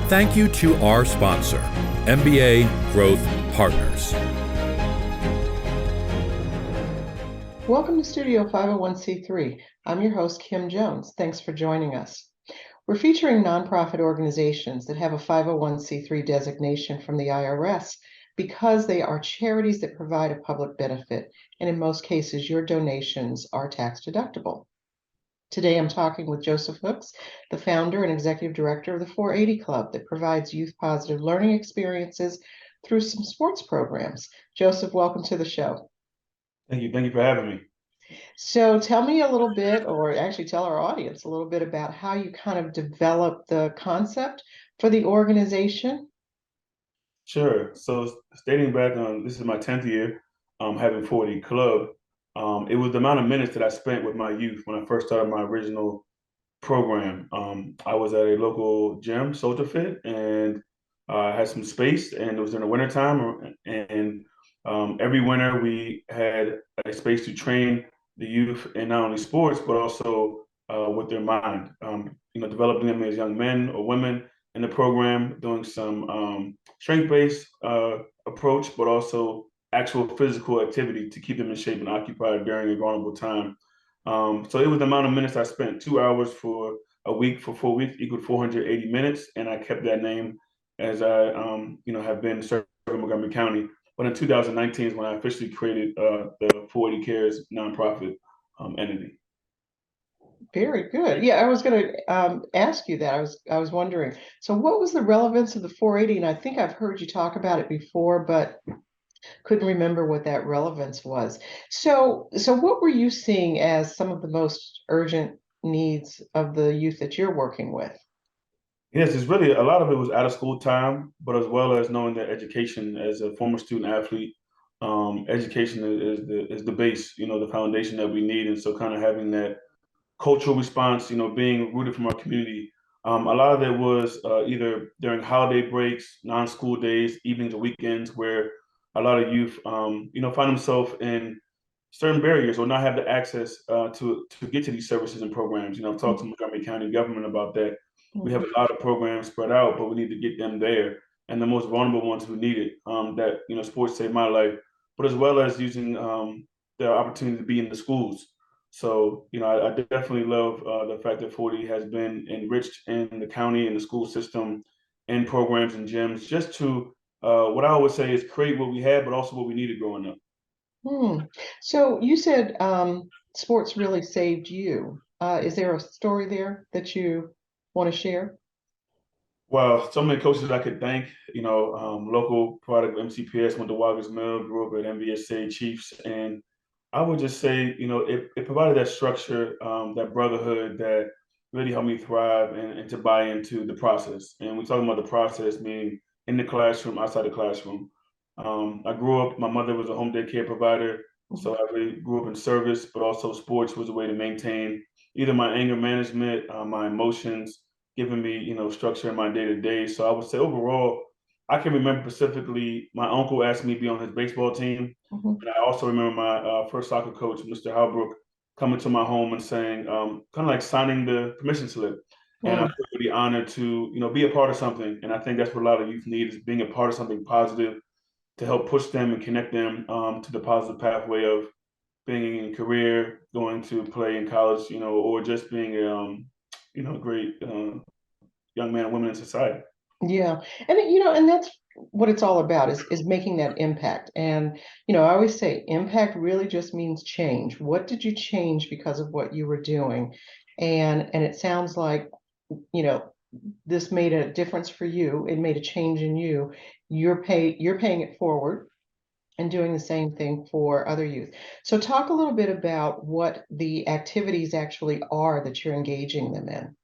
Thank you to our sponsor, MBA Growth Partners. Welcome to Studio 501c3. I'm your host, Kim Jones. Thanks for joining us. We're featuring nonprofit organizations that have a 501c3 designation from the IRS because they are charities that provide a public benefit, and in most cases, your donations are tax deductible. Today, I'm talking with Joseph Hooks, the founder and executive director of the 480 Club that provides youth-positive learning experiences through some sports programs. Joseph, welcome to the show. Thank you. Thank you for having me. So tell me a little bit, or actually tell our audience a little bit about how you kind of developed the concept for the organization. Sure. So stating back on, this is my 10th year having 480 Club. It was the amount of minutes that I spent with my youth when I first started my original program. I was at a local gym, Soldier Fit, and I had some space, and it was in the wintertime. And every winter we had a space to train the youth in not only sports, but also with their mind. Developing them as young men or women in the program, doing some strength-based approach, but also actual physical activity to keep them in shape and occupied during a vulnerable time. So it was the amount of minutes I spent. 2 hours for a week for 4 weeks equaled 480 minutes, and I kept that name as I have been serving Montgomery County. But in 2019 is when I officially created the 480 Cares nonprofit entity. Very good. Yeah, I was going to ask you that. I was wondering. So, what was the relevance of the 480? And I think I've heard you talk about it before, but couldn't remember what that relevance was. So what were you seeing as some of the most urgent needs of the youth that you're working with? Yes, it's really a lot of it was out of school time, but as well as knowing that education as a former student athlete, education is the base, the foundation that we need. And so kind of having that cultural response, being rooted from our community. A lot of it was either during holiday breaks, non-school days, evenings or weekends, where a lot of youth, find themselves in certain barriers or not have the access to get to these services and programs. I've talked to Montgomery County government about that. We have a lot of programs spread out, but we need to get them there. And the most vulnerable ones who need it, sports saved my life, but as well as using the opportunity to be in the schools. So, I definitely love the fact that 40 has been enriched in the county and the school system and programs and gyms just to, what I always say is create what we had, but also what we needed growing up. So you said sports really saved you. Is there a story there that you want to share? Well, so many coaches I could thank, local product MCPS, went to Walker's Mill, grew up at MVSA Chiefs, and I would just say, it provided that structure, that brotherhood that really helped me thrive and to buy into the process. And we're talking about the process meaning in the classroom, outside the classroom. I grew up, my mother was a home daycare provider, so I really grew up in service, but also sports was a way to maintain either my anger management, my emotions, giving me, structure in my day-to-day. So I would say overall, I can remember specifically my uncle asked me to be on his baseball team. And I also remember my first soccer coach, Mr. Halbrook, coming to my home and saying, kind of like signing the permission slip. And I feel really honored to, be a part of something. And I think that's what a lot of youth need is being a part of something positive to help push them and connect them to the positive pathway of being in a career, going to play in college, or just being a great young man and woman in society. Yeah. And that's what it's all about is making that impact. And, I always say impact really just means change. What did you change because of what you were doing? And it sounds like, this made a difference for you. It made a change in you. You're paying it forward and doing the same thing for other youth. So talk a little bit about what the activities actually are that you're engaging them in.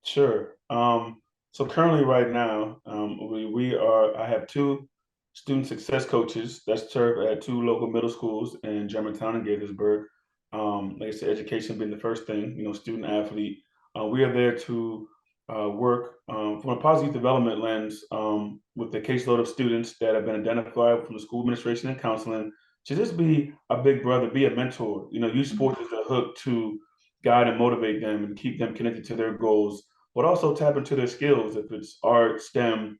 Sure. So currently right now, I have two student success coaches that serve at two local middle schools in Germantown and Gaithersburg. Like I said, education being the first thing, student athlete. We are there to work from a positive development lens with the caseload of students that have been identified from the school administration and counseling to just be a big brother, be a mentor. Use sports as a hook to guide and motivate them and keep them connected to their goals, but also tap into their skills. If it's art, STEM,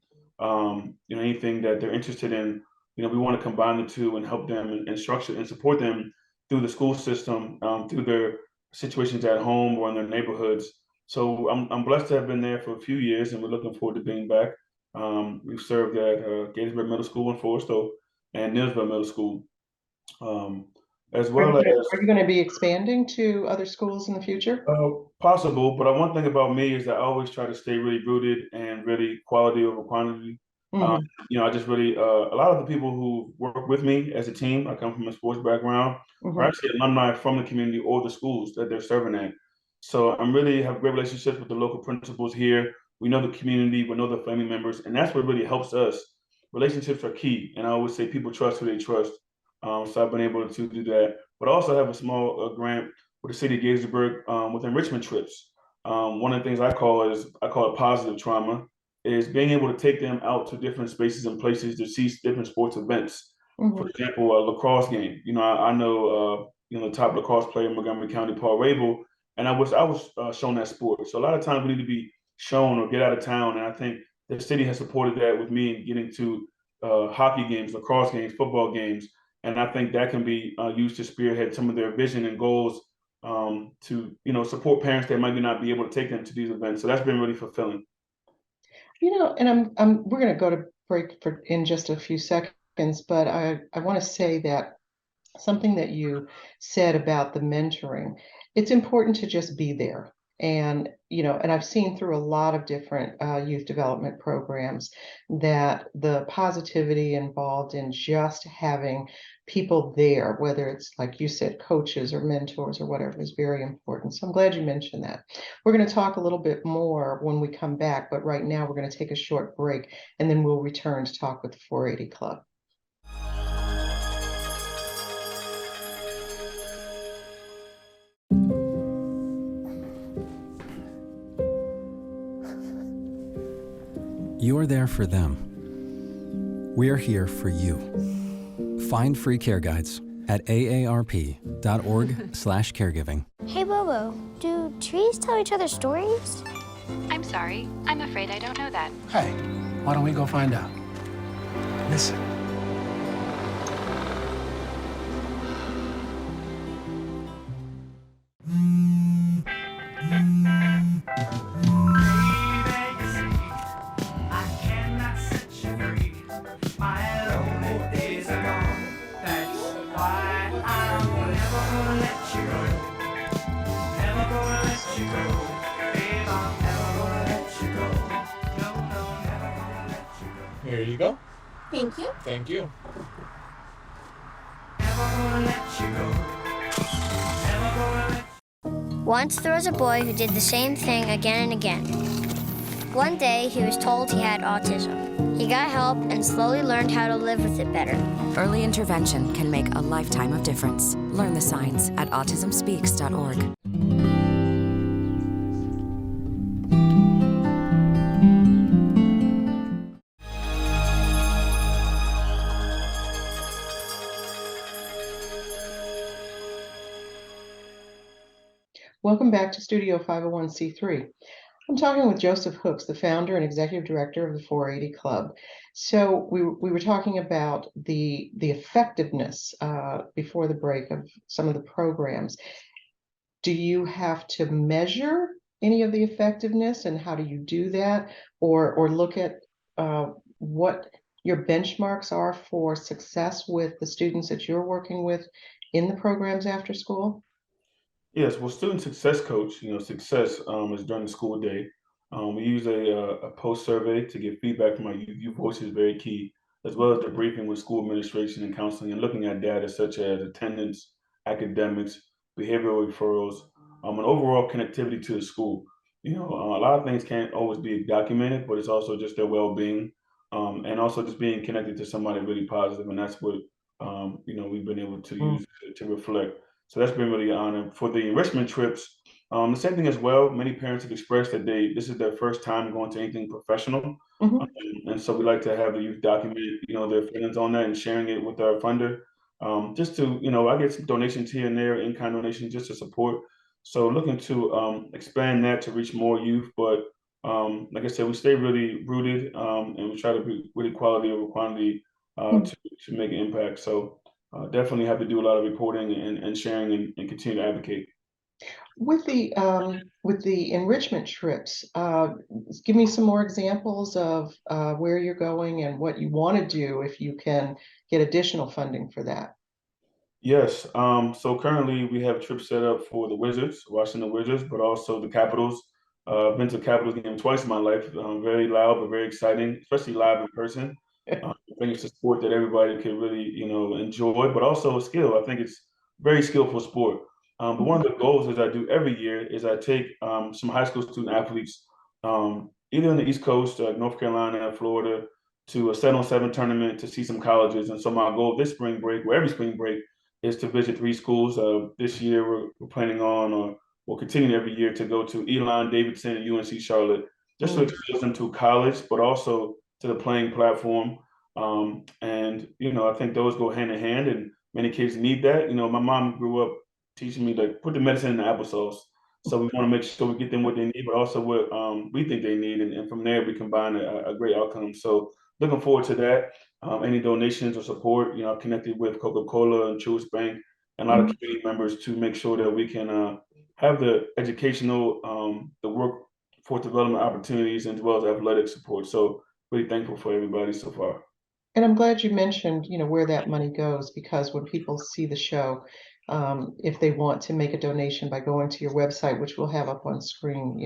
anything that they're interested in, we want to combine the two and help them and structure and support them through the school system, through their situations at home or in their neighborhoods. So I'm blessed to have been there for a few years, and we're looking forward to being back. We've served at Gatesburg Middle School in Forrestal and Neillsville Middle School, as Are you well gonna, as are you going to be expanding to other schools in the future? possible. But one thing about me is that I always try to stay really rooted and really quality over quantity. Um, Hmm. I just really a lot of the people who work with me as a team, I come from a sports background, are Hmm. actually alumni from the community or the schools that they're serving at. So I'm really have great relationships with the local principals here. We know the community, we know the family members, and that's what really helps us. Relationships are key, and I always say people trust who they trust. So I've been able to do that, but I also have a small grant with the city of Gaithersburg with enrichment trips. One of the things I call it positive trauma, is being able to take them out to different spaces and places to see different sports events. For Hmm. example, a lacrosse game. I know the top lacrosse player in Montgomery County, Paul Rabel, and I was shown that sport. So a lot of times we need to be shown or get out of town, and I think the city has supported that with me in getting to hockey games, lacrosse games, football games, and I think that can be used to spearhead some of their vision and goals to support parents that might not be able to take them to these events. So that's been really fulfilling. And we're going to go to break for in just a few seconds, but I want to say that something that you said about the mentoring, it's important to just be there. And I've seen through a lot of different youth development programs that the positivity involved in just having people there, whether it's like you said, coaches or mentors or whatever, is very important. So I'm glad you mentioned that. We're going to talk a little bit more when we come back, but right now we're going to take a short break and then we'll return to talk with the 480 Club. You're there for them. We're here for you. Find free care guides at aarp.org/caregiving. Hey, Bobo, do trees tell each other stories? I'm sorry. I'm afraid I don't know that. Hey, why don't we go find out? Listen. Here you go. Thank you. Thank you. Once there was a boy who did the same thing again and again. One day, he was told he had autism. He got help and slowly learned how to live with it better. Early intervention can make a lifetime of difference. Learn the signs at autismspeaks.org. Welcome back to Studio 501c3. I'm talking with Joseph Hooks, the founder and executive director of the 480 Club. So we were talking about the effectiveness before the break of some of the programs. Do you have to measure any of the effectiveness, and how do you do that, or look at what your benchmarks are for success with the students that you're working with in the programs after school? Yes, well, student success coach, success is during the school day. We use a post survey to get feedback from our youth. Youth voice is very key, as well as the briefing with school administration and counseling, and looking at data such as attendance, academics, behavioral referrals, and overall connectivity to the school. A lot of things can't always be documented, but it's also just their well-being, and also just being connected to somebody really positive, and that's what we've been able to use to reflect. So that's been really an honor. For the enrichment trips, the same thing as well. Many parents have expressed that this is their first time going to anything professional, Mhm. and so we like to have the youth document, their feelings on that and sharing it with our funder. Just to, I get some donations here and there, in-kind donations, just to support. So looking to expand that to reach more youth, but like I said, we stay really rooted, and we try to be really quality over quantity to make an impact. So definitely have to do a lot of reporting and sharing and continue to advocate. With the enrichment trips, give me some more examples of where you're going and what you want to do if you can get additional funding for that. Yes. So currently we have trips set up for the Wizards, Washington Wizards, but also the Capitals. I've been to Capitals game twice in my life. Very loud, but very exciting, especially live in person. I think it's a sport that everybody can really, enjoy, but also a skill. I think it's a very skillful sport. But one of the goals that I do every year is I take some high school student athletes, either on the East Coast, like North Carolina, Florida, to a 7-on-7 tournament to see some colleges. And so my goal this spring break, or every spring break, is to visit 3 schools. This year, we're planning on, or we'll continue every year to go to Elon, Davidson, and UNC Charlotte, just to expose them to college, but also to the playing platform. I think those go hand in hand, and many kids need that. My mom grew up teaching me to put the medicine in the applesauce. So we want to make sure we get them what they need, but also what we think they need. And from there, we combine a great outcome. So looking forward to that. Any donations or support, I've connected with Coca-Cola and Truist Bank and a lot of community members to make sure that we can have the educational, the workforce development opportunities, as well as athletic support. So really thankful for everybody so far. And I'm glad you mentioned, where that money goes, because when people see the show, if they want to make a donation by going to your website, which we'll have up on screen,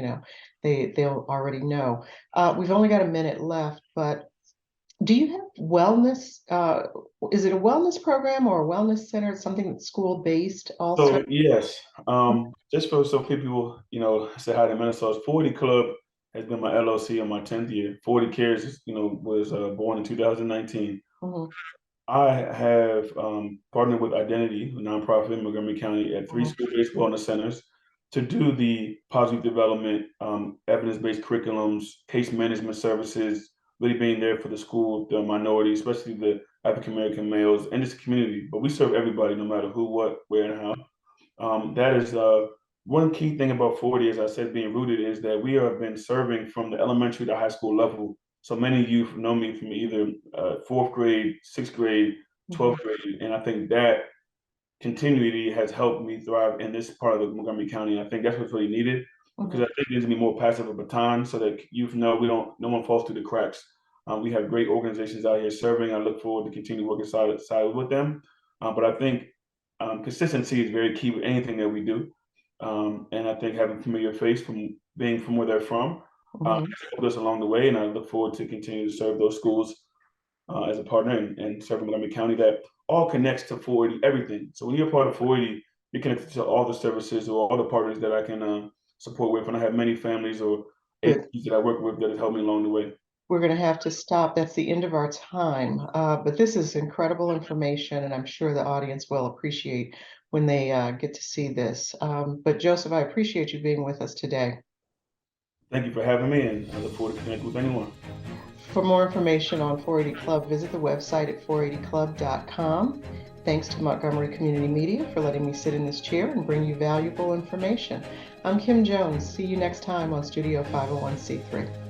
they'll already know. We've only got a minute left, but do you have wellness? Is it a wellness program or a wellness center? Something that's school-based also? So yes, just so people, say hi to Minnesota's 40 Club has been my LLC on my 10th year. 40 Cares, was born in 2019. Mhm. I have partnered with Identity, a nonprofit in Montgomery County, at 3 school-based wellness centers to do the positive development, evidence-based curriculums, case management services, really being there for the school, the minority, especially the African American males, and this community. But we serve everybody, no matter who, what, where, and how. That is one key thing about 40, as I said, being rooted, is that we have been serving from the elementary to high school level. So many youth know me from either 4th grade, 6th grade, 12th grade, and I think that continuity has helped me thrive in this part of the Montgomery County. And I think that's what's really needed, because I think there's gonna be more passive of a baton, so that youth know no one falls through the cracks. We have great organizations out here serving. I look forward to continue working side with them. But I think consistency is very key with anything that we do. And I think having a familiar face from being from where they're from has helped us along the way. And I look forward to continue to serve those schools as a partner and serving Montgomery County. That all connects to 480, everything. So when you're part of 480, you're connected to all the services or all the partners that I can support with. And I have many families or entities that I work with that have helped me along the way. We're going to have to stop. That's the end of our time. But this is incredible information, and I'm sure the audience will appreciate when they get to see this. But Joseph, I appreciate you being with us today. Thank you for having me, and I look forward to connecting with anyone. For more information on 480 Club, visit the website at 480club.com. Thanks to Montgomery Community Media for letting me sit in this chair and bring you valuable information. I'm Kim Jones. See you next time on Studio 501c3.